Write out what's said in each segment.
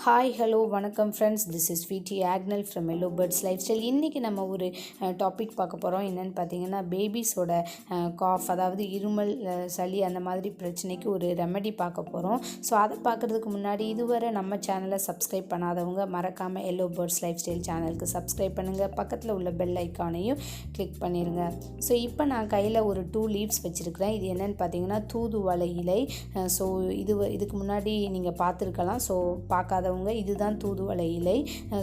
Hi hello வணக்கம் friends, this is விடி Agnel from yellow birds life style. இன்றைக்கி நம்ம ஒரு டாபிக் பார்க்க போகிறோம். என்னென்னு பார்த்தீங்கன்னா, பேபிஸோட காஃப், அதாவது இருமல், சளி அந்த மாதிரி பிரச்சனைக்கு ஒரு ரெமெடி பார்க்க போகிறோம். ஸோ அதை பார்க்குறதுக்கு முன்னாடி இதுவரை நம்ம சேனலை சப்ஸ்கிரைப் பண்ணாதவங்க மறக்காமல் எல்லோ பேர்ட்ஸ் லைஃப் ஸ்டைல் சேனலுக்கு சப்ஸ்கிரைப் பண்ணுங்கள். பக்கத்தில் உள்ள பெல் ஐக்கானையும் கிளிக் பண்ணிடுங்க. ஸோ இப்போ நான் கையில் ஒரு 2 லீவ்ஸ் வச்சுருக்கிறேன். இது என்னென்னு பார்த்தீங்கன்னா தூதுவளை இலை. ஸோ இதுக்கு முன்னாடி நீங்கள் பார்த்துருக்கலாம். ஸோ பார்க்காதவங்க இதுதான் தூதுவளை இலை.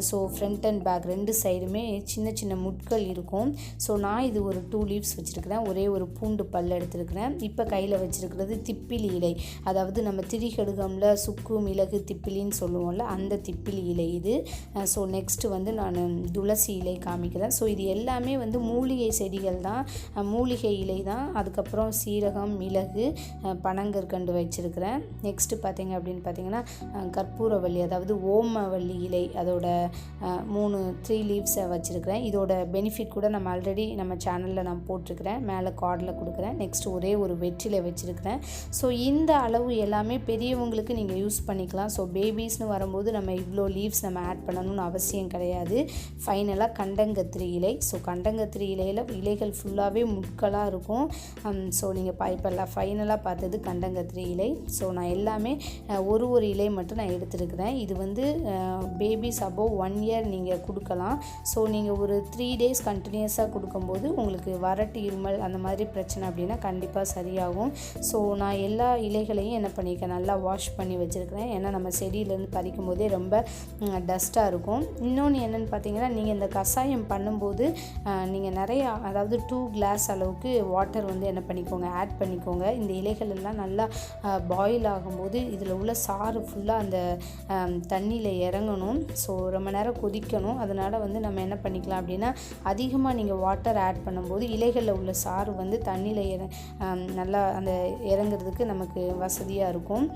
ஸோ ஃப்ரண்ட் அண்ட் பேக் 2 சைடுமே சின்ன சின்ன முட்கள் இருக்கும். ஸோ நான் இது ஒரு 2 லீவ்ஸ் வச்சுருக்கிறேன். ஒரே ஒரு பூண்டு பல் எடுத்துருக்கிறேன். இப்போ கையில் வச்சுருக்கிறது திப்பிலி இலை. அதாவது நம்ம திரிகடுகமில் சுக்கு, மிளகு, திப்பிலின்னு சொல்லுவோம்ல, அந்த திப்பிலி இலை இது. ஸோ நெக்ஸ்ட்டு வந்து நான் துளசி இலை காமிக்கிறேன். ஸோ இது எல்லாமே வந்து மூலிகை செடிகள் தான், மூலிகை இலை தான். அதுக்கப்புறம் சீரகம், மிளகு, பனங்கற்கண்டு வச்சுருக்கிறேன். நெக்ஸ்ட்டு பார்த்தீங்க அப்படின்னு பார்த்தீங்கன்னா கற்பூரவள்ளி, அதாவது ஓமவள்ளி இலை, அதோட 3 லீவ்ஸை வச்சுருக்கிறேன். இதோட பெனிஃபிட் கூட நம்ம ஆல்ரெடி நம்ம சேனலில் நான் போட்டிருக்கிறேன், மேலே கார்டில் கொடுக்குறேன். நெக்ஸ்ட் ஒரே ஒரு வெற்றிலை வச்சுருக்கிறேன். ஸோ இந்த அளவு எல்லாமே பெரியவங்களுக்கு நீங்கள் யூஸ் பண்ணிக்கலாம். ஸோ பேபிஸ்னு வரும்போது நம்ம இவ்வளோ லீவ்ஸ் நம்ம ஆட் பண்ணணும்னு அவசியம் கிடையாது. ஃபைனலாக கண்டங்கத்திரி இலை. ஸோ கண்டங்கத்திரி இலைகள் ஃபுல்லாகவே முட்களாக இருக்கும். ஸோ நீங்கள் இப்போ ஃபைனலாக பார்த்தது கண்டங்கத்திரி இலை. ஸோ நான் எல்லாமே ஒரு இலை மட்டும் நான் எடுத்துருக்கிறேன். இது வந்து பேபிஸ் அபோவ் 1 இயர் நீங்கள் கொடுக்கலாம். ஸோ நீங்கள் ஒரு 3 டேஸ் கண்டினியூஸாக கொடுக்கும்போது உங்களுக்கு வறட்டு, இருமல் அந்த மாதிரி பிரச்சனை அப்படின்னா கண்டிப்பாக சரியாகும். ஸோ நான் எல்லா இலைகளையும் என்ன பண்ணியிருக்கேன், நல்லா வாஷ் பண்ணி வச்சுருக்கிறேன். ஏன்னா நம்ம செடியிலேருந்து பறிக்கும் போதே ரொம்ப டஸ்ட்டாக இருக்கும். இன்னொன்று என்னென்னு பார்த்தீங்கன்னா, நீங்கள் இந்த கஷாயம் பண்ணும்போது நீங்கள் நிறையா, அதாவது 2 கிளாஸ் அளவுக்கு வாட்டர் வந்து என்ன பண்ணிக்கோங்க, ஆட் பண்ணிக்கோங்க. இந்த இலைகள் எல்லாம் நல்லா பாயில் ஆகும்போது இதில் உள்ள சாறு ஃபுல்லாக அந்த தண்ணியில் இறங்கணும். ஸோ ரொம்ப நேரம் கொதிக்கணும். அதனால் வந்து நம்ம என்ன பண்ணிக்கலாம் அப்படின்னா, அதிகமாக நீங்கள் வாட்டர் ஆட் பண்ணும்போது இலைகளில் உள்ள சாறு வந்து தண்ணியில் நல்லா அந்த இறங்குறதுக்கு நமக்கு வசதியாக இருக்கும்.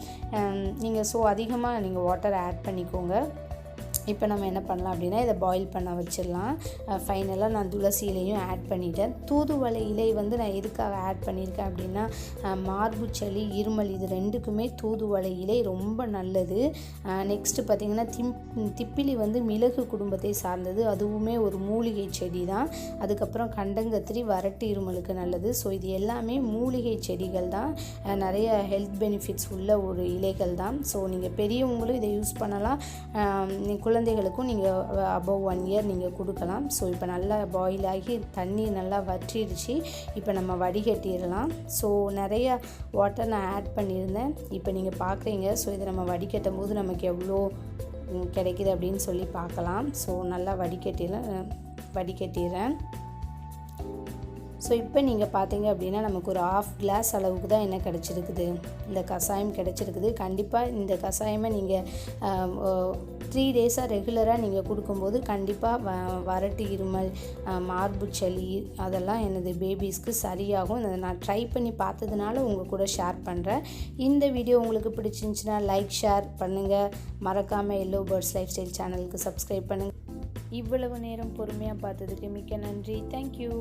நீங்கள் ஸோ அதிகமாக நீங்கள் வாட்டர் ஆட் பண்ணிக்கோங்க. இப்போ நம்ம என்ன பண்ணலாம் அப்படின்னா, இதை பாயில் பண்ண வச்சிடலாம். ஃபைனலாக நான் துளசி இலையும் ஆட் பண்ணிட்டேன். தூதுவளை இலை வந்து நான் எதுக்காக ஆட் பண்ணியிருக்கேன் அப்படின்னா, மார்பு சளி, இருமல் இது 2க்குமே தூதுவளை இலை ரொம்ப நல்லது. நெக்ஸ்ட்டு பார்த்திங்கன்னா திப்பிலி வந்து மிளகு குடும்பத்தை சார்ந்தது, அதுவுமே ஒரு மூலிகை செடி தான். அதுக்கப்புறம் கண்டங்கத்திரி வறட்டு இருமலுக்கு நல்லது. ஸோ இது எல்லாமே மூலிகை செடிகள் தான், நிறைய ஹெல்த் பெனிஃபிட்ஸ் உள்ள ஒரு இலைகள் தான். ஸோ நீங்கள் பெரியவங்களும் இதை யூஸ் பண்ணலாம், குழந்தைகளுக்கும் நீங்கள் அபவ் 1 இயர் நீங்கள் கொடுக்கலாம். ஸோ இப்போ நல்லா பாயில் ஆகி தண்ணி நல்லா வற்றிடுச்சு. இப்போ நம்ம வடிகட்டிடலாம். ஸோ நிறைய வாட்டர் நான் ஆட் பண்ணியிருந்தேன். இப்போ நீங்கள் பார்க்குறீங்க. ஸோ இதை நம்ம வடிகட்டும் போது நமக்கு எவ்வளோ கிடைக்குது அப்படின்னு சொல்லி பார்க்கலாம். ஸோ நல்லா வடிகட்டிடுறேன். ஸோ இப்போ நீங்கள் பார்த்தீங்க அப்படின்னா நமக்கு ஒரு 1/2 கிளாஸ் அளவுக்கு தான் என்ன கிடச்சிருக்குது, இந்த கஷாயம் கிடச்சிருக்குது. கண்டிப்பாக இந்த கஷாயமை நீங்கள் 3 டேஸாக ரெகுலராக நீங்கள் கொடுக்கும்போது கண்டிப்பாக வறட்டு, இருமல், மார்பு சளி அதெல்லாம் எனது பேபிஸ்க்கு சரியாகும். இதை நான் ட்ரை பண்ணி பார்த்ததுனால உங்கள் கூட ஷேர் பண்ணுறேன். இந்த வீடியோ உங்களுக்கு பிடிச்சிருந்துச்சுன்னா லைக், ஷேர் பண்ணுங்கள். மறக்காமல் எல்லோ பேர்ட்ஸ் லைஃப் ஸ்டைல் சேனலுக்கு சப்ஸ்கிரைப் பண்ணுங்கள். இவ்வளவு நேரம் பொறுமையாக பார்த்ததுக்கு மிக்க நன்றி. தேங்க்யூ.